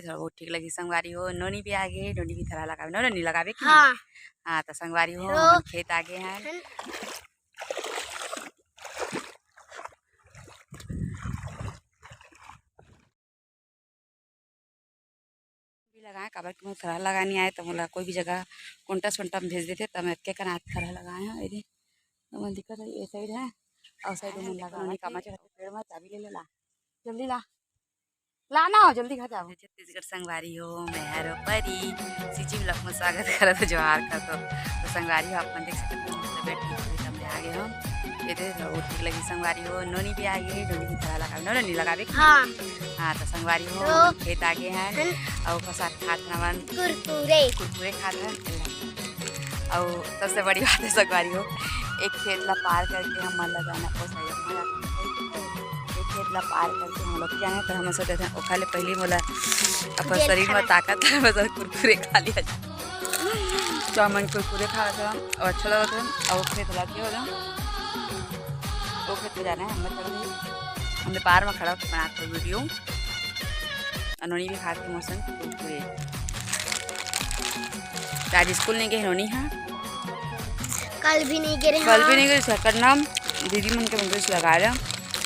थोड़ा बहुत ठीक लगी संगवारी हो। नोनी भी आ गए, नोनी भी थरा लगावे, नोनी लगावे कि हाँ हाँ तो संगवारी हो हम खेत आ गए हैं। लगाए काबर कि थरा लगाने आए तो मोला कोई भी जगह कोंटा सोंटा में भेज देते तब मैं के कना थरा लगाए हैं। ये मन दिक्कत है ये साइड है और साइड में लगा नहीं कामा चाहते पेड़ में चाबी ले ला जल्दी ला लाना हो जल्दी खा जाओ। छत्तीसगढ़ संगवारी हो मेहर परी सीची ब्लॉक में स्वागत करो तो जोहार कर तो संगवारी हो अपन देख सकते हो मतलब बैठी तब मैं आ गए हम ये बहुत ठीक लगी संगवारी हो। नोनी भी आ गई, नोनी भी थरा लगावे, नोनी लगावे हाँ हाँ तो संगवारी हो खेत आ गए हैं और प्रसाद खात नवन कुरकुरे खात है। और सबसे बड़ी बात है संगवारी हो एक खेत ला पार करके हम मन लगाना एक खेत ला पार करके हम लोग जाए तो हम सोचते थे ओखाले पहले मोला अपन शरीर में ताकत है बस कुरकुरे खा लिया तो मन कुरकुरे खा था और अच्छा लगा था। और खेत लगे हो वो खेत में जाना है हमने पार में खड़ा होकर बनाते वीडियो अनोनी भी खाती मौसम कुरकुरे। आज स्कूल नहीं गए नोनी हाँ कल भी नहीं गए सकर नाम दीदी मन के मंदिर से लगा रहा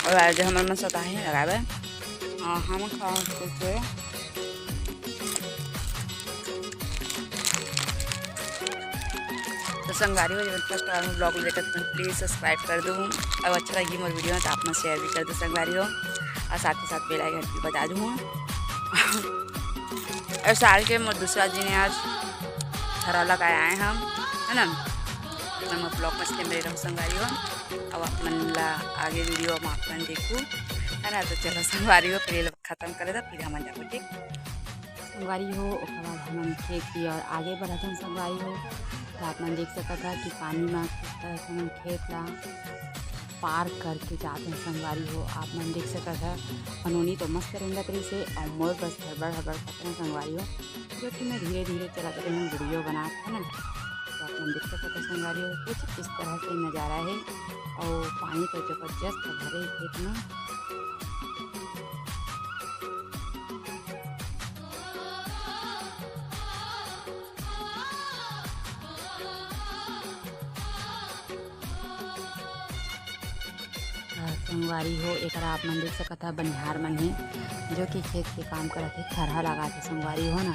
और आज हमारे मन सता है लगावे हम खाओ कुरकुरे। तो संगवारी हो जब फर्स्ट बार ब्लॉग देखते तो प्लीज़ सब्सक्राइब कर दूँ और अच्छा लगी मोर वीडियो तो आप में शेयर भी कर दो संगवारी हो और साथ ही साथ बेल आइकन भी बजा दूँ। और साल के मोर दूसरा दिन आज थरा लगाए आए हम है ना मैं ब्लॉग में मेरे रहूँ संगवारी हो अब अपन ला आगे वीडियो में अपन देखूँ है ना। तो चलो संगवारी हो फिर ख़त्म करे था फिर हम जाओ ठीक संगवारी हो बाद हम खेत की और आगे बढ़ा था संगवारी हो तो आप मन देख सकता था कि पानी में किस तरह से हम खेत ला पार करके जाते हैं संगवारी हो आप मन देख सकता था। अनोनी तो मस्त रहेंगे तरी से और मोर बस हड़बड़ करते हैं संगवारी हो जो कि मैं धीरे धीरे चलाते रही हूँ वीडियो बनाते हैं ना। तो आप मन देख सकते थे संगवारी हो कुछ इस तरह से नज़ारा है और पानी तो जबरदस्त भरे खेत में। संगवारी हो एक आप मन देख सकता बनिहार मन है जो कि खेत के काम करते थरहा लगाते संगवारी हो ना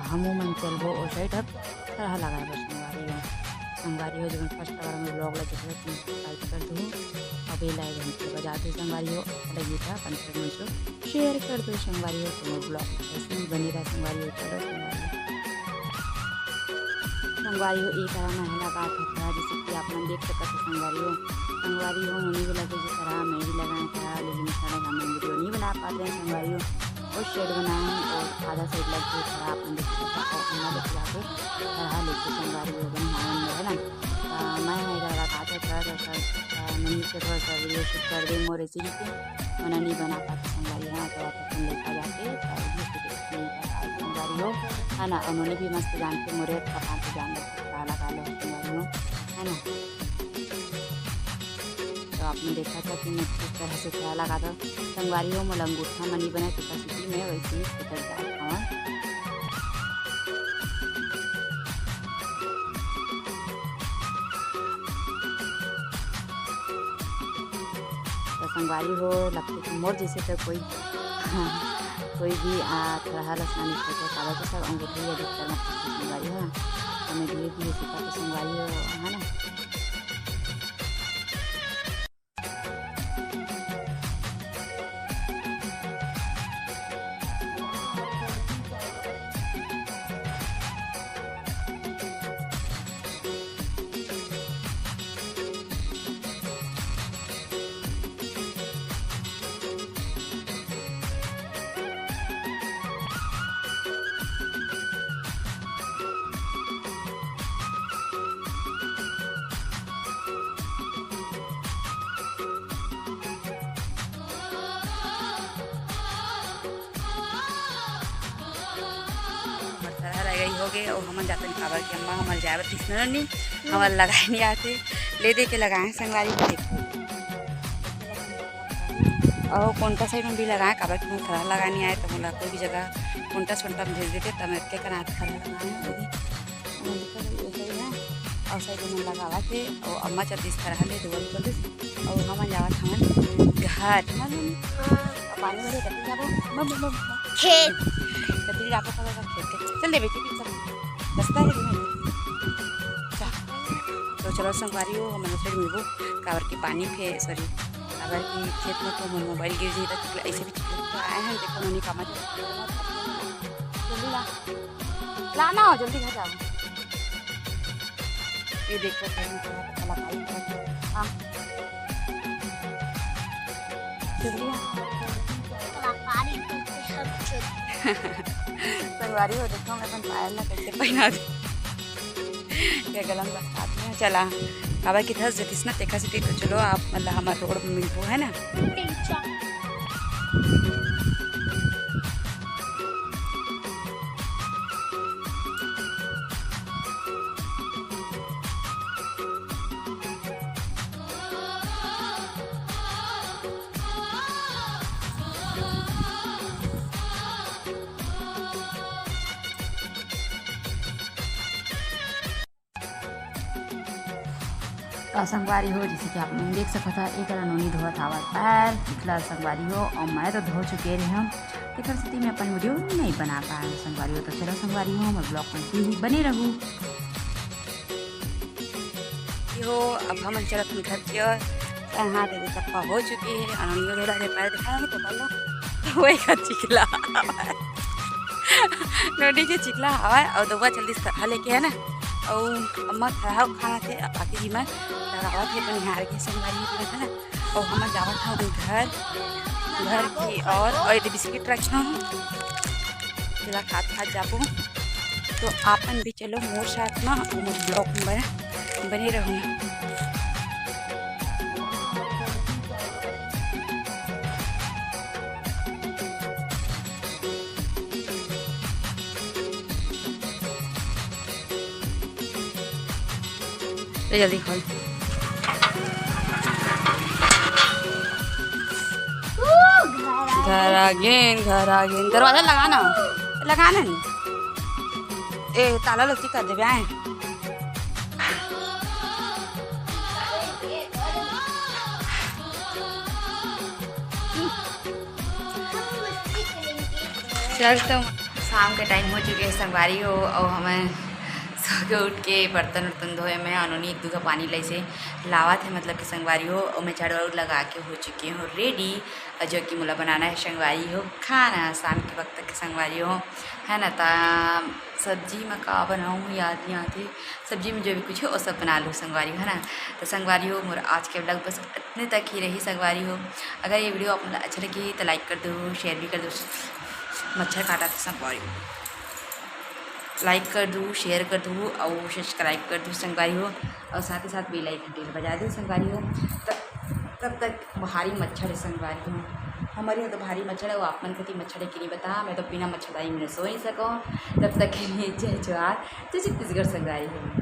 हम मन चलबो और साइड अब थरहा लगाए बस संगवारी हो जब फर्स्ट बार में ब्लॉग लगे सब्सक्राइब कर दूँ और बेल आइकन घंटे बजा दो संगवारी हो लगी था कंटेंट में शेयर कर दो संगवारी हो तो ब्लॉग ऐसे ही बनी रहा संगवारी हो चलो संगवारी हो एक तरह में लगा था जैसे कि आप मन देख सकते संगवारी हो होनी भी लगे जिस तरह मैं भी लगाए था लेकिन इस तरह हम वीडियो नहीं बना पाते हैं संगवारी हो और शेड बनाए और आधा साइड लग के थोड़ा अपन देख सकता और अंदर लेके जाके तरह लेके संगवारी हो बनी है ना। मैं इधर लगाते थोड़ा सा मम्मी से थोड़ा सा वीडियो शूट कर दे मोर रेसिपी पे मैंने नहीं बना पाते संगवारी है तो अपन लेकर जाके संगवारी हो है ना। उन्होंने भी मस्त जान के मोरे पका के जान लगा लो संगवारी हो है ना। तो आपने देखा था कि मैं किस तरह से थरा लगा था संगवारी हो मोला अंगूठा मनी बना कैपेसिटी में वैसे ही उतर जाता हूँ। तो संगवारी हो लगते कि मोर जैसे तो कोई कोई भी थरा लसना नहीं करता काला तो सब अंगूठे या दिखता संगवारी हो तो मैं धीरे धीरे सीखा तो संगवारी हो है ना। गई हो गए और हम जाते हैं खबर कि अम्मा हमारे जाए तीसरा नहीं हमारे लगाए नहीं आते ले दे के लगाए संगवारी को देखो और कोंटा साइड में भी लगाए काबर कि मुझे खरा लगानी आए तो मुला कोई भी जगह कोंटा सोंटा में भेज देते तब के कना खरा लगाए और साइड में लगावा थे और अम्मा चलती खरा ले दुआ चलती और हम जावा था घर पानी भरे कति जाबो मम खेत कति जाबो का खेत चल दे बेटी चल रास्ता है तो चलो संगवारी हो हम साइड मिलबो काबर की पानी फे सॉरी अगर कि खेत में तो मोबाइल गिर जाए तो ऐसे भी तो आए हैं देखो मनी काम जल्दी लाना हो जल्दी घर जाओ ये देखो हाँ संगवारी हो देखो मैं अपन पायल ना कैसे पहना दे क्या गलम रखते हैं चला काबर की धस जतिस ना देखा से तो चलो आप मतलब हमारे रोड में मिलबो है ना संगवारी हो जैसे कि आप लोग देख सकते था एक नोनी धोआ था पैर पिछला संगवारी हो और मैं तो धो चुके रहे हम तो फिर स्थिति में अपन वीडियो नहीं बना पाए संगवारी हो तो चलो संगवारी हो मैं ब्लॉग में ही बने रहूँ हो अब हम चलो तुम घर के हाँ दीदी चप्पा हो चुकी है अनोनी थोड़ा पैर दिखा तो बोलो वही का चिकला नोनी के चिकला हवा और दोबारा जल्दी खा लेके है ना और अम्मा खड़ा खाना थे बाकी जी मैं लगावा थे तो निहार के संगवारी है ना और हम जावा था घर की और ये बिस्किट रखना जिला खात जाबो तो आपन भी चलो मोर साथ में मोर ब्लॉग में बने रहूँ जल्दी खोल घर आ गए दरवाजा लगाना नहीं ए ताला लती कर दे आए चल तो शाम के टाइम हो चुके हैं संगवारी हो और हमें सो उठ के बर्तन उर्तन धोए में अनोनी एक दूध पानी ले से लावा थे मतलब कि संगवारी हो और मैं झाड़ू वाड़ू लगा के हो चुकी हूँ रेडी जो कि मुला बनाना है संगवारी हो खाना शाम के वक्त के संगवारी हो है ना ता सब्जी में का बनाऊँ याद नहीं आती सब्जी में जो भी कुछ हो वो सब बना लूँ संगवारी हो है ना तो संगवारी हो मोर आज के ब्लॉग बस इतने तक ही रही संगवारी हो अगर ये वीडियो आप अच्छा लगी तो लाइक कर दो शेयर भी कर दो मच्छर काटा था संगवारी लाइक कर दूँ शेयर कर दूँ और सब्सक्राइब कर दूँ संगवारी हो और साथ ही साथ बेल आइकन बजा दूँ संगवारी हो तब तक भारी मच्छर है संगवारी हो हमारे यहाँ तो भारी मच्छर है वो आप मन कति मच्छर है कि नहीं बता मैं तो बिना मच्छरदानी में सो नहीं सकूँ तब तक के लिए जय जोहार तो छत्तीसगढ़ संगवारी हो।